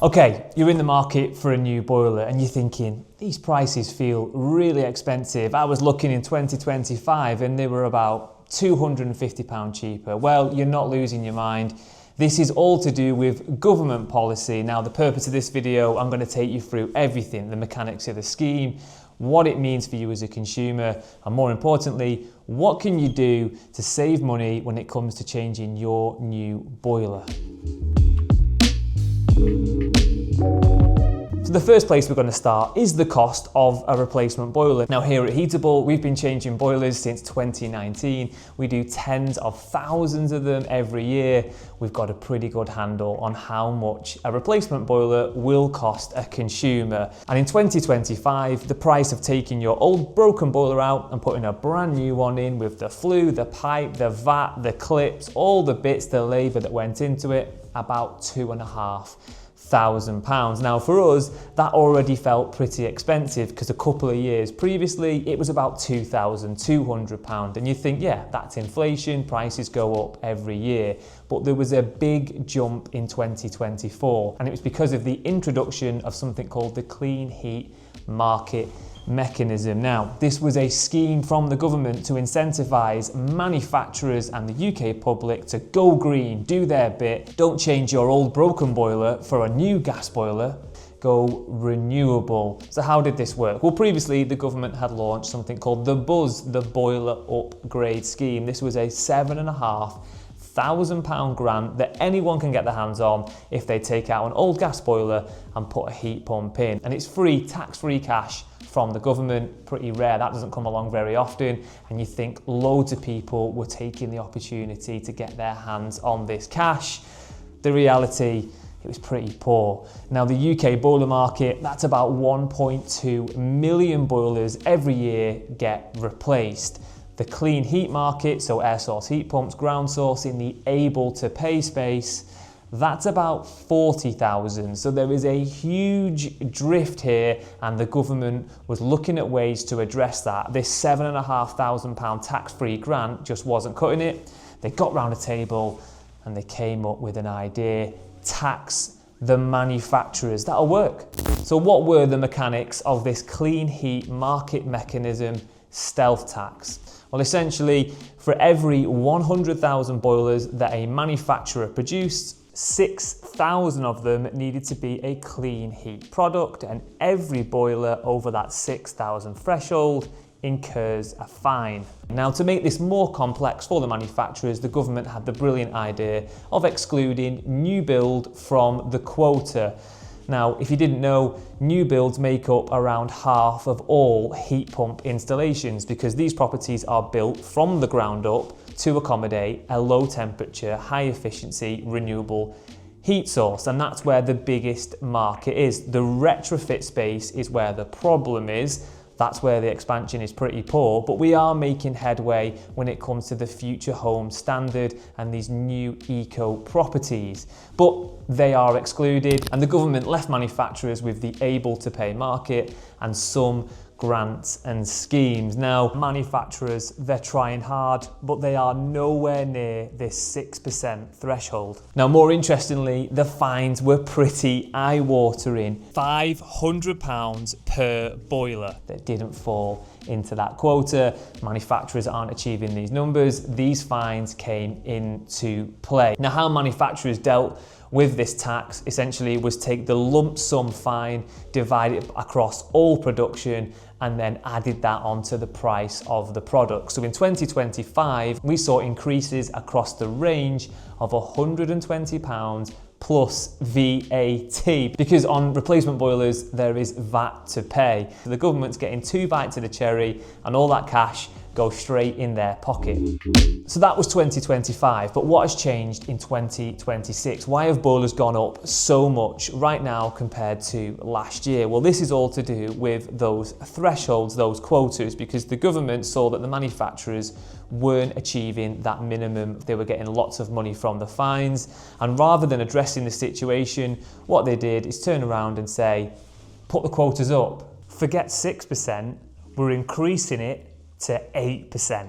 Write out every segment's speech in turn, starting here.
Okay, you're in the market for a new boiler and you're thinking, these prices feel really expensive. I was looking in 2025 and they were about £250 cheaper. Well, you're not losing your mind. This is all to do with government policy. Now, the purpose of this video, I'm going to take you through everything, the mechanics of the scheme, what it means for you as a consumer, and more importantly, what can you do to save money when it comes to changing your new boiler. So the first place we're going to start is the cost of a replacement boiler. Now here at Heatable, we've been changing boilers since 2019. We do tens of thousands of them every year. We've got a pretty good handle on how much a replacement boiler will cost a consumer. And in 2025, the price of taking your old broken boiler out and putting a brand new one in with the flue, the pipe, the vat, the clips, all the bits, the labour that went into it, about £2,500. Now for us, that already felt pretty expensive because a couple of years previously, it was about £2,200. And you think, yeah, that's inflation, prices go up every year. But there was a big jump in 2024, and it was because of the introduction of something called the Clean Heat Market Mechanism. Now, this was a scheme from the government to incentivise manufacturers and the UK public to go green, do their bit, don't change your old broken boiler for a new gas boiler, go renewable. So how did this work? Well, previously the government had launched something called the BUZZ, the Boiler Upgrade Scheme. This was a £7,500 grant that anyone can get their hands on if they take out an old gas boiler and put a heat pump in. And it's free, tax-free cash from the government. Pretty rare, that doesn't come along very often, and you think loads of people were taking the opportunity to get their hands on this cash. The reality, it was pretty poor. Now the UK boiler market, that's about 1.2 million boilers every year get replaced. The clean heat market, so air source heat pumps, ground source in the able to pay space, that's about 40,000. So there is a huge drift here, and the government was looking at ways to address that. This £7,500 tax-free grant just wasn't cutting it. They got round a table and they came up with an idea: tax the manufacturers. That'll work. So what were the mechanics of this clean heat market mechanism stealth tax? Well, essentially, for every 100,000 boilers that a manufacturer produced, 6,000 of them needed to be a clean heat product, and every boiler over that 6,000 threshold incurs a fine. Now, to make this more complex for the manufacturers, the government had the brilliant idea of excluding new build from the quota. Now, if you didn't know, new builds make up around half of all heat pump installations because these properties are built from the ground up to accommodate a low temperature, high efficiency, renewable heat source. And that's where the biggest market is. The retrofit space is where the problem is. That's where the expansion is pretty poor, but we are making headway when it comes to the future home standard and these new eco properties. But they are excluded, and the government left manufacturers with the able to pay market and some grants and schemes. Now, manufacturers, they're trying hard, but they are nowhere near this 6% threshold. Now, more interestingly, the fines were pretty eye-watering. £500 per boiler that didn't fall into that quota. Manufacturers aren't achieving these numbers. These fines came into play. Now, how manufacturers dealt with this tax essentially was take the lump sum fine, divide it across all production, and then added that onto the price of the product. So in 2025, we saw increases across the range of £120 plus VAT, because on replacement boilers, there is VAT to pay. So the government's getting 2 bites of the cherry, and all that cash go straight in their pocket. So that was 2025, but what has changed in 2026? Why have boilers gone up so much right now compared to last year? Well, this is all to do with those thresholds, those quotas, because the government saw that the manufacturers weren't achieving that minimum. They were getting lots of money from the fines, and rather than addressing the situation, what they did is turn around and say, put the quotas up, forget 6%, we're increasing it to 8%.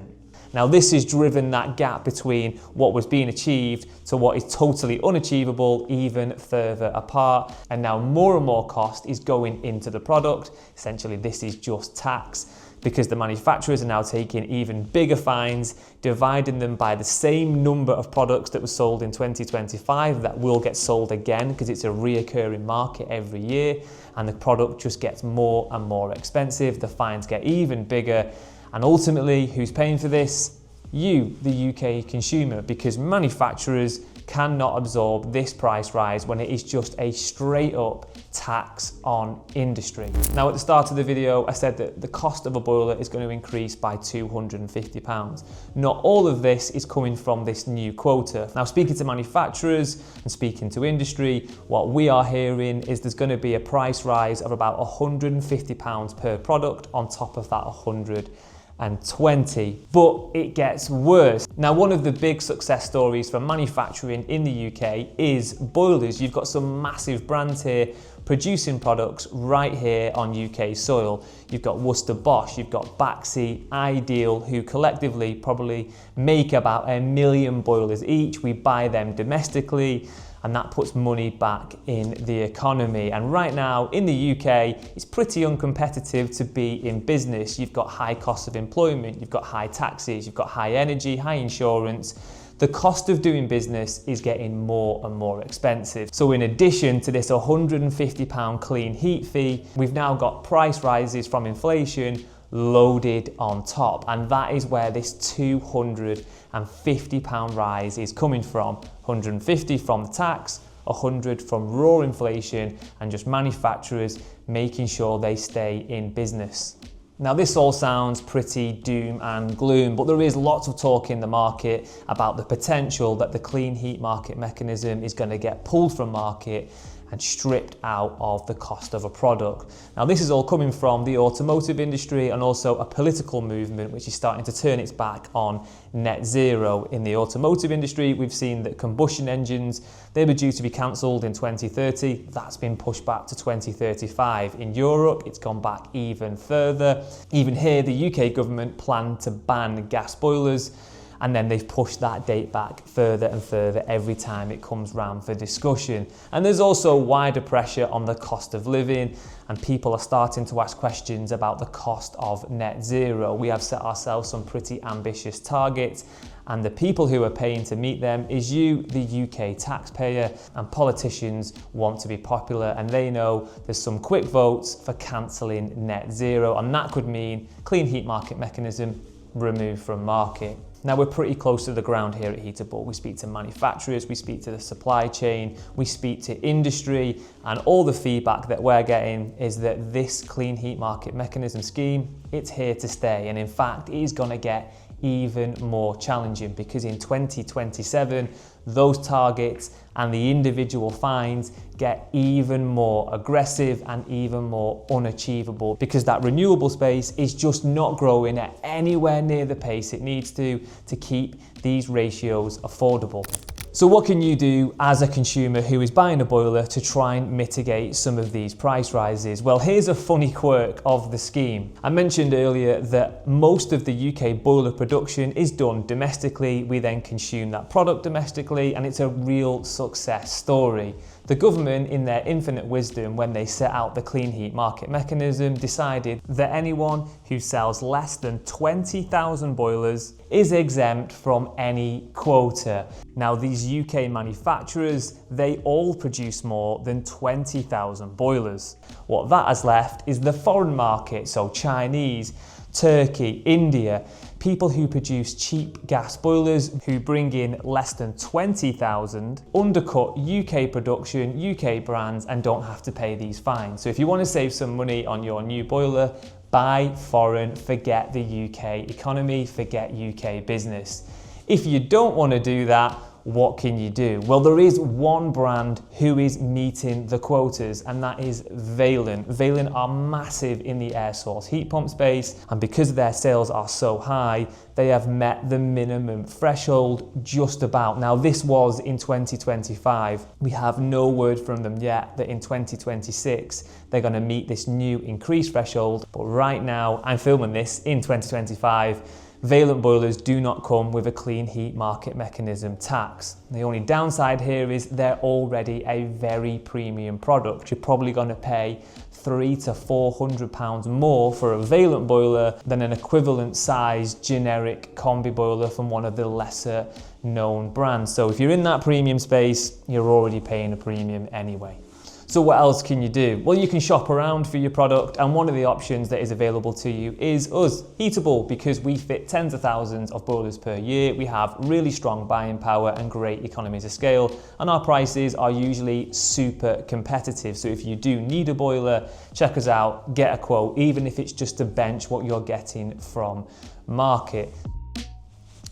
Now this has driven that gap between what was being achieved to what is totally unachievable even further apart. And now more and more cost is going into the product. Essentially, this is just tax, because the manufacturers are now taking even bigger fines, dividing them by the same number of products that were sold in 2025 that will get sold again, because it's a reoccurring market every year, and the product just gets more and more expensive. The fines get even bigger, and ultimately, who's paying for this? You, the UK consumer, because manufacturers cannot absorb this price rise when it is just a straight up tax on industry. Now, at the start of the video, I said that the cost of a boiler is going to increase by £250. Not all of this is coming from this new quota. Now, speaking to manufacturers and speaking to industry, what we are hearing is there's going to be a price rise of about £150 per product on top of that 120, but it gets worse. Now, one of the big success stories for manufacturing in the UK is boilers. You've got some massive brands here producing products right here on UK soil. You've got Worcester Bosch, you've got Baxi, Ideal, who collectively probably make about 1 million boilers each. We buy them domestically, and that puts money back in the economy. And right now in the UK, it's pretty uncompetitive to be in business. You've got high costs of employment, you've got high taxes, you've got high energy, high insurance. The cost of doing business is getting more and more expensive. So in addition to this £150 clean heat fee, we've now got price rises from inflation loaded on top, and that is where this £250 rise is coming from. 150 from the tax, 100 from raw inflation, and just manufacturers making sure they stay in business. Now, this all sounds pretty doom and gloom, but there is lots of talk in the market about the potential that the clean heat market mechanism is going to get pulled from market and stripped out of the cost of a product. Now, this is all coming from the automotive industry and also a political movement which is starting to turn its back on net zero. In the automotive industry, we've seen that combustion engines, they were due to be cancelled in 2030. That's been pushed back to 2035. In Europe, it's gone back even further. Even here, the UK government planned to ban gas boilers, and then they've pushed that date back further and further every time it comes round for discussion. And there's also wider pressure on the cost of living, and people are starting to ask questions about the cost of net zero. We have set ourselves some pretty ambitious targets, and the people who are paying to meet them is you, the UK taxpayer, and politicians want to be popular, and they know there's some quick votes for cancelling net zero, and that could mean clean heat market mechanism removed from market. Now, we're pretty close to the ground here at Heatable. We speak to manufacturers, we speak to the supply chain, we speak to industry, and all the feedback that we're getting is that this clean heat market mechanism scheme, it's here to stay. And in fact, it is going to get even more challenging, because in 2027, those targets and the individual fines get even more aggressive and even more unachievable, because that renewable space is just not growing at anywhere near the pace it needs to keep these ratios affordable. So what can you do as a consumer who is buying a boiler to try and mitigate some of these price rises? Well, here's a funny quirk of the scheme. I mentioned earlier that most of the UK boiler production is done domestically. We then consume that product domestically, and it's a real success story. The government, in their infinite wisdom, when they set out the clean heat market mechanism, decided that anyone who sells less than 20,000 boilers is exempt from any quota. Now, these UK manufacturers, they all produce more than 20,000 boilers. What that has left is the foreign market, so Chinese, Turkey, India, people who produce cheap gas boilers who bring in less than 20,000, undercut UK production, UK brands, and don't have to pay these fines. So if you want to save some money on your new boiler, buy foreign, forget the UK economy, forget UK business. If you don't want to do that, what can you do? Well, there is one brand who is meeting the quotas, and that is Vaillant. Vaillant are massive in the air source heat pump space, and because their sales are so high, they have met the minimum threshold just about. Now, this was in 2025. We have no word from them yet that in 2026 they're going to meet this new increased threshold, but right now, I'm filming this in 2025, Valent boilers do not come with a clean heat market mechanism tax. The only downside here is they're already a very premium product. You're probably going to pay £300 to £400 more for a Valent boiler than an equivalent size generic combi boiler from one of the lesser known brands. So if you're in that premium space, you're already paying a premium anyway. So what else can you do? Well, you can shop around for your product, and one of the options that is available to you is us, Heatable, because we fit tens of thousands of boilers per year. We have really strong buying power and great economies of scale, and our prices are usually super competitive. So if you do need a boiler, check us out, get a quote, even if it's just to bench what you're getting from market.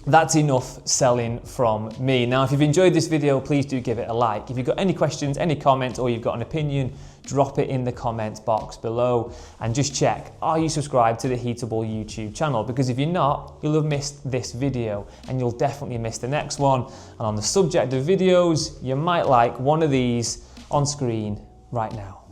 That's enough selling from me. Now, if you've enjoyed this video, please do give it a like. If you've got any questions, any comments, or you've got an opinion, drop it in the comments box below. And just check, are you subscribed to the Heatable YouTube channel? Because if you're not, you'll have missed this video, and you'll definitely miss the next one. And on the subject of videos, you might like one of these on screen right now.